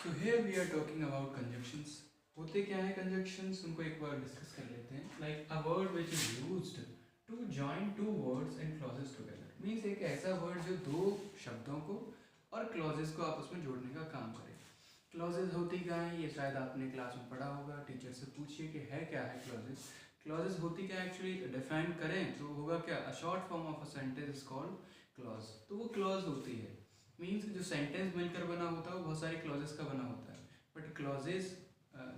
So here we are talking about conjunctions. होते क्या है conjunctions, उनको एक बार डिस्कस कर लेते हैं. Like a word which is used to join two words and clauses together. Means एक ऐसा word जो दो शब्दों को और clauses को आपस में जोड़ने का काम करे. Clauses होती क्या है, ये शायद आपने क्लास में पढ़ा होगा. टीचर से पूछिए कि है क्या है clauses. Clauses होती क्या एक्चुअली डिफाइन करें तो होगा क्या, a short form of a sentence is called clause. तो वो clause होती है. मीन्स जो सेंटेंस मिलकर बना होता है वो बहुत सारी क्लॉजेस का बना होता है, बट क्लॉजेस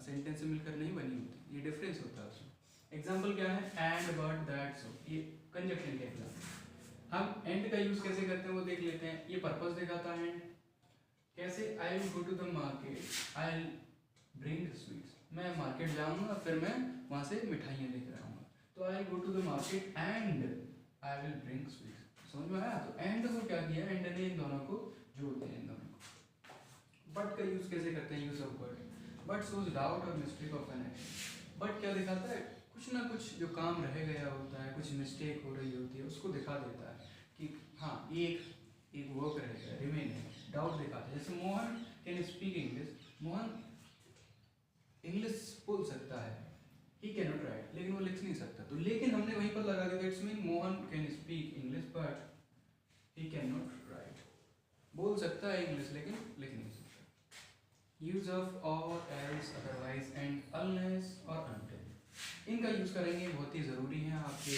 सेंटेंस से मिलकर नहीं बनी होती. ये डिफरेंस होता है उसमें. एग्जांपल क्या है, एंड बट दैट सो, ये कंजक्शन के एग्जांपल. हम एंड का यूज कैसे करते हैं वो देख लेते हैं. ये पर्पस दिखाता है एंड कैसे. I will go to the market, I will bring sweets. मैं मार्केट जाऊंगा फिर मैं वहाँ से मिठाइयाँ लेकर आऊँगा. तो I will go to the market and I will bring sweets. समझ में आया. तो एंड को क्या किया, एंड ने इन दोनों को जोड़ते हैं, इन दोनों को. बट का यूज कैसे करते हैं, use of but. But shows doubt और mistake of an action. But क्या दिखाता है, कुछ ना कुछ जो काम रह गया होता है, कुछ मिस्टेक हो रही होती है, उसको दिखा देता है कि हाँ ये एक वर्क रह गया, रिमेन है. डाउट दिखाता है. जैसे Mohan can speak English. Mohan English बोल सकता है, ही कैन नॉट राइट, लेकिन वो लिख नहीं सकता. तो लेकिन हमने वहीं पर लगा दिया, it's mean Mohan can speak English but he can not right. बोल सकता है इंग्लिश लेकिन लिख नहीं सकता. यूज ऑफ और, एल्स, अदरवाइज एंड अनलेस और अनटिल. इनका यूज करेंगे, बहुत ही ज़रूरी है आपके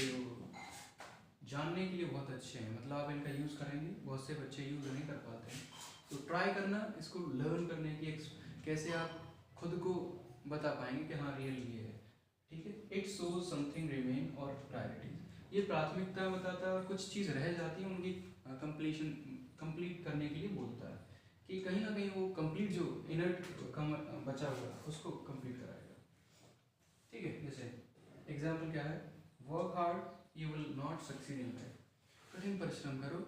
जानने के लिए, बहुत अच्छे हैं. मतलब आप इनका यूज़ करेंगे, बहुत से बच्चे यूज़ नहीं कर पाते हैं. तो ट्राई करना इसको लर्न करने की, कैसे आप खुद को बता पाएंगे कि हाँ रियल ये है. ठीक है. इट शोज समथिंग रिमेन और प्रायोरिटीज. ये प्राथमिकता बताता है और कुछ चीज़ रह जाती है उनकी कंप्लीट करने के लिए बोलता है कि कहीं ना कहीं वो कंप्लीट जो इनर्ट बचा हुआ है उसको कंप्लीट कराएगा. ठीक है. जैसे एग्जाम्पल क्या है, work hard you will not succeed in life. कठिन परिश्रम करो,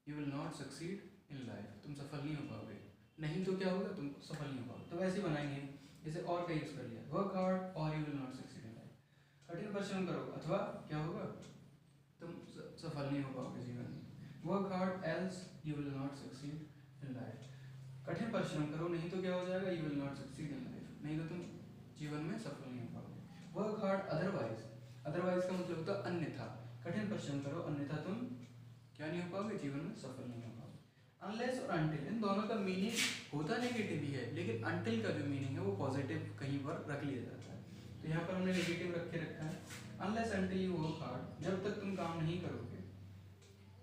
you will not succeed in life, तुम सफल नहीं हो पाओगे. नहीं तो क्या होगा, तुम सफल नहीं हो पाओगे. तो वैसे बनाएंगे. जैसे और का यूज़ कर लिया, वर्क हार्ड और you will not succeed in life. कठिन परिश्रम करो अथवा क्या होगा, तुम सफल नहीं हो पाओगे जीवन में. Work hard else you will not succeed in life. कठिन परिश्रम करो नहीं तो क्या हो जाएगा, you will not succeed in life, नहीं तो तुम जीवन में सफल नहीं हो पाओगे. वर्क हार्ड अदरवाइज, अदरवाइज का मतलब होता है अन्यथा. कठिन परिश्रम करो अन्यथा तुम क्या नहीं हो पाओगे, जीवन में सफल नहीं हो पाओगे. अनलेस और अनटिल, इन दोनों का मीनिंग होता नेगेटिव ही है, लेकिन अनटिल का जो मीनिंग है वो पॉजिटिव कहीं पर रख लिया जाता है. तो यहाँ पर हमने नेगेटिव रखा है. Unless until you work hard, जब तक तुम काम नहीं करोगे,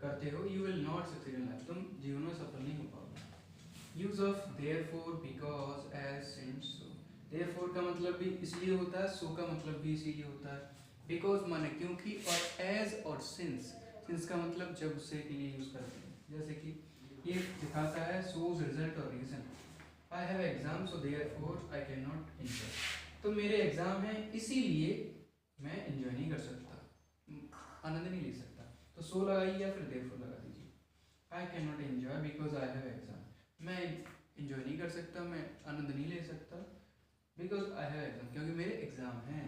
करते हो, you will not succeed in life, तुम जीवन में सफल नहीं हो पाओगे. Use of therefore, because, as, since, so. Therefore का मतलब भी इसलिए होता है, सो का मतलब भी इसीलिए होता है. बिकॉज माने क्योंकि, और एज और सिंस, सिंस का मतलब जब से के लिए यूज करते हैं. जैसे कि ये दिखाता है सोज रिजल्ट और reason. I have exam so therefore I can not enjoy. तो मेरे एग्जाम है इसीलिए मैं एंजॉय नहीं कर सकता, आनंद नहीं ले सकता. तो सो लगाइए या फिर देयरफॉर लगा दीजिए. आई can not enjoy because I have exam, मैं एंजॉय नहीं कर सकता, मैं आनंद नहीं ले सकता, बिकॉज आई हैव एग्जाम, क्योंकि मेरे एग्जाम हैं.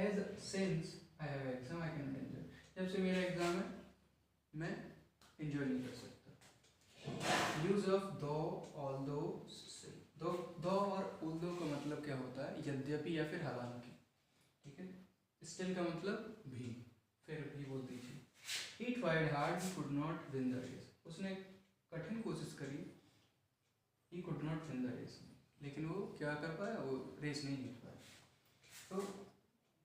As since I have exam I can not enjoy, जब से मेरा एग्जाम है मैं एंजॉय नहीं कर सकता. यूज ऑफ दो, ऑल्दो, दो और ऑल्दो का मतलब क्या होता है, यद्यपि या फिर हालांकि. ठीक है. स्टिल का मतलब भी, फिर भी बोल दीजिए. He tried hard, he could not win the race. उसने कठिन कोशिश करी, he could not win the race, लेकिन वो क्या कर पाया, वो रेस नहीं जीत पाया. तो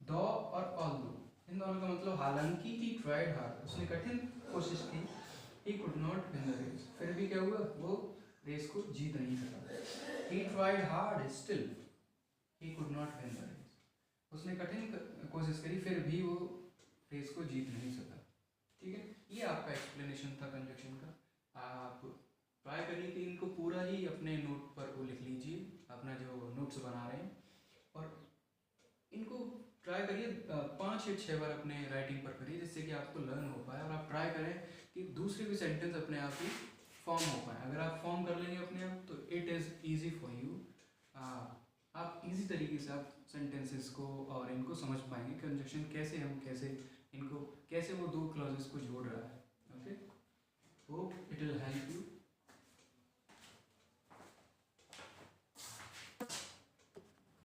दो और ऑल्दो, इन दोनों का मतलब हालांकि ही ट्राइड हार्ड, उसने कठिन कोशिश की, he could not win the race, फिर भी क्या हुआ, वो रेस को जीत नहीं सका. He tried hard still he could not win the race, उसने कठिन कोशिश करी फिर भी वो रेस को जीत नहीं सका. ठीक है. ये आपका एक्सप्लेनेशन था कंजक्शन का. आप ट्राई करिए कि इनको पूरा ही अपने नोट पर वो लिख लीजिए, अपना जो नोट्स बना रहे हैं, और इनको ट्राई करिए 5 या 6 बार अपने राइटिंग पर करिए, जिससे कि आपको लर्न हो पाए. और आप ट्राई करें कि दूसरे भी सेंटेंस अपने आप ही फॉर्म हो पाए. अगर आप फॉर्म कर लेंगे अपने आप तो it is easy for you. आप इजी तरीके से आप सेंटेंसेस को और इनको समझ पाएंगे, कंजक्शन कैसे, हम कैसे इनको, कैसे वो दो क्लॉजेस को जोड़ रहा है.